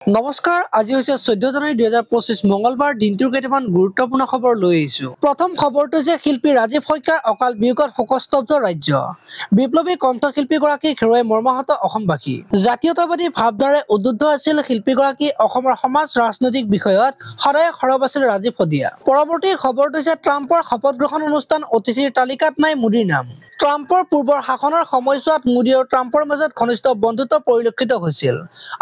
নমস্কাৰ, আজি হৈছে 14 জানুৱাৰী 2025 মঙলবাৰ দিনটোৰ কেইটামান গুৰুত্বপূৰ্ণ খবৰ লৈ আহিছো। প্ৰথম খবৰটো হৈছে শিল্পী ৰাজীৱ শইকীয়াৰ অকাল বিয়োগত শোকস্তব্ধ ৰাজ্য। বিপ্লৱী কণ্ঠশিল্পীগৰাকীক হেৰুৱাই মৰ্মাহত অসমবাসী। জাতীয়তাবাদী ভাৱধাৰাৰে উদ্বুদ্ধ আছিল শিল্পীগৰাকী। অসমৰ সমাজ ৰাজনৈতিক বিষয়ত সদায় সৰব আছিল ৰাজীৱ শদিয়া। পৰৱৰ্তী খবৰটো হৈছে ট্ৰাম্পৰ শপত গ্ৰহণ অনুষ্ঠান, অতিথিৰ তালিকাত নাই মোদীৰ নাম। ট্ৰাম্পৰ পূৰ্বৰ শাসনৰ সময়ছোৱাত মোদী আৰু ট্ৰাম্পৰ মাজত ঘনিষ্ঠ বন্ধুত্ব পৰিলক্ষিত হৈছিল।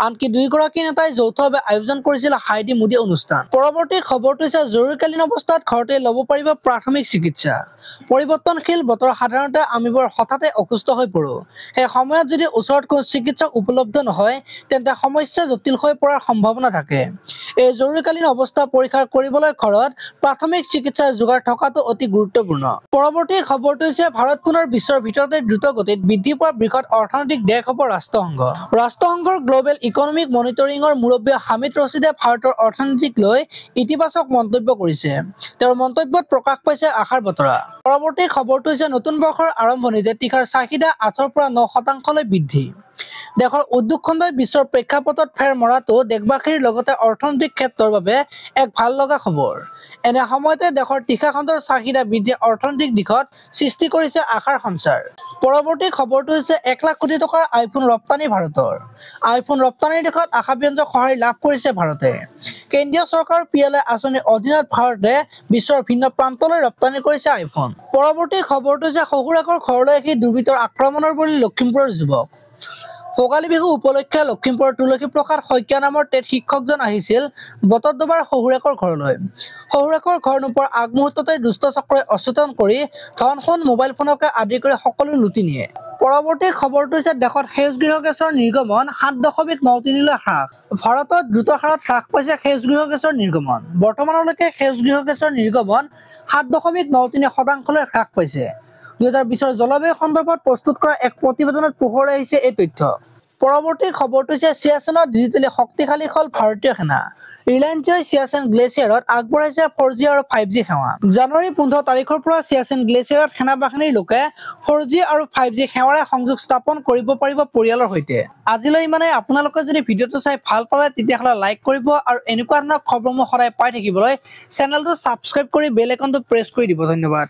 আনকি দুয়োগৰাকী নেতাই যৌথভাৱে আয়োজন কৰিছিল হাইডি মোদী অনুষ্ঠান। পৰৱৰ্তী খবৰটো হৈছে জৰুৰীকালীন অৱস্থাত ঘৰতে ল'ব পাৰিব প্ৰাথমিক চিকিৎসা। পৰিৱৰ্তনশীল বতৰ সাধাৰণতে আমি বৰ হঠাতে অসুস্থ হৈ পৰোঁ। সেই সময়ত যদি ওচৰত কোনো চিকিৎসক উপলব্ধ নহয়, তেন্তে সমস্যা জটিল হৈ পৰাৰ সম্ভাৱনা থাকে। এই জৰুৰীকালীন অৱস্থা পৰীক্ষা কৰিবলৈ ঘৰত প্ৰাথমিক চিকিৎসাৰ যোগাৰ থকাটো অতি গুৰুত্বপূৰ্ণ। পৰৱৰ্তী খবৰটো হৈছে ভাৰত পুনৰ বিশ্বৰ ভিতৰতে দ্ৰুতগতিত বৃদ্ধি পোৱা বৃহৎ অৰ্থনৈতিক দেশ হ'ব ৰাষ্ট্ৰসংঘ। ৰাষ্ট্ৰসংঘৰ গ্ল'বেল ইকনমিক মনিটৰিঙৰ মুৰব্বী হামিদ ৰছিদে ভাৰতৰ অৰ্থনীতিক লৈ ইতিবাচক মন্তব্য কৰিছে। তেওঁৰ মন্তব্যত প্ৰকাশ পাইছে আশাৰ বতৰা। পৰৱৰ্তী খবৰটো হৈছে নতুন বৰ্ষৰ আৰম্ভণিতে তীখাৰ চাহিদা 8ৰ পৰা 9% বৃদ্ধি। দেশৰ উদ্যোগ খণ্ডই বিশ্বৰ প্ৰেক্ষাপটত ফেৰ মৰাটো দেশবাসীৰ লগতে অৰ্থনৈতিক ক্ষেত্ৰৰ বাবে এক ভাল লগা খবৰ। এনে সময়তে দেশৰ তীখা খণ্ডৰ চাহিদা বৃদ্ধিয়ে অৰ্থনৈতিক দিশত সৃষ্টি কৰিছে আশাৰ সঞ্চাৰ। পৰৱৰ্তী খবৰটো হৈছে 1 লাখ কোটি টকাৰ আইফোন ৰপ্তানি ভাৰতৰ। আইফোন ৰপ্তানিৰ দিশত আশাব্যঞ্জক সঁহাৰি লাভ কৰিছে ভাৰতে। কেন্দ্ৰীয় চৰকাৰৰ পিএলআই আঁচনিৰ অধীনত ভাৰতে বিশ্বৰ ভিন্ন প্ৰান্তলৈ ৰপ্তানি কৰিছে আইফোন। পৰৱৰ্তী খবৰটো হৈছে শহুৰেকৰ ঘৰলৈ আহি দুৰ্বৃত্তৰ আক্ৰমণৰ বলি লখিমপুৰৰ যুৱক। ভোগালী বিহু উপলক্ষে লখিমপুৰৰ তুলসী প্ৰসাদ শইকীয়া নামৰ টেট শিক্ষকজন আহিছিল বটদ্ৰৱাৰ শহুৰেকৰ ঘৰলৈ। শহুৰেকৰ ঘৰ নোপোৱাৰ আগমুহূৰ্ততে দুষ্ট চক্ৰই অচেতন কৰি ধন সোণ, মোবাইল ফোনকে আদি কৰি সকলো লুটি নিয়ে। পৰৱৰ্তী খবৰটো হৈছে দেশত সেউজগৃহ গেছৰ নিৰ্গমন 7.93লৈ হ্ৰাস। ভাৰতত দ্ৰুত হাৰত হ্ৰাস পাইছে সেউজগৃহ গেছৰ নিৰ্গমন। বৰ্তমানলৈকে সেউজগৃহ গেছৰ নিৰ্গমন 7.93% হ্ৰাস পাইছে। 2020ৰ জলবায়ু সন্দৰ্ভত প্ৰস্তুত কৰা এক প্ৰতিবেদনত পোহৰলৈ আহিছে এই তথ্য। পৰৱৰ্তী খবৰটো হৈছে চিয়াচেনত ডিজিটেলি শক্তিশালী হ'ল ভাৰতীয় সেনা। ৰিলায়েন্সে চিয়াচেন গ্লেচিয়াৰত আগবঢ়াইছে 4G আৰু 5G সেৱা। জানুৱাৰী 15 তাৰিখৰ পৰা চিয়াচেন গ্লেচিয়াৰত সেনা বাহিনীৰ লোকে 4G আৰু 5G সেৱাৰে সংযোগ স্থাপন কৰিব পাৰিব পৰিয়ালৰ সৈতে। আজিলৈ ইমানেই। আপোনালোকে যদি ভিডিঅ'টো চাই ভাল পালে তেতিয়াহ'লে লাইক কৰিব আৰু এনেকুৱা ধৰণৰ খবৰসমূহ সদায় পাই থাকিবলৈ চেনেলটো ছাবস্ক্ৰাইব কৰি বেল আইকনটো প্ৰেছ কৰি দিব। ধন্যবাদ।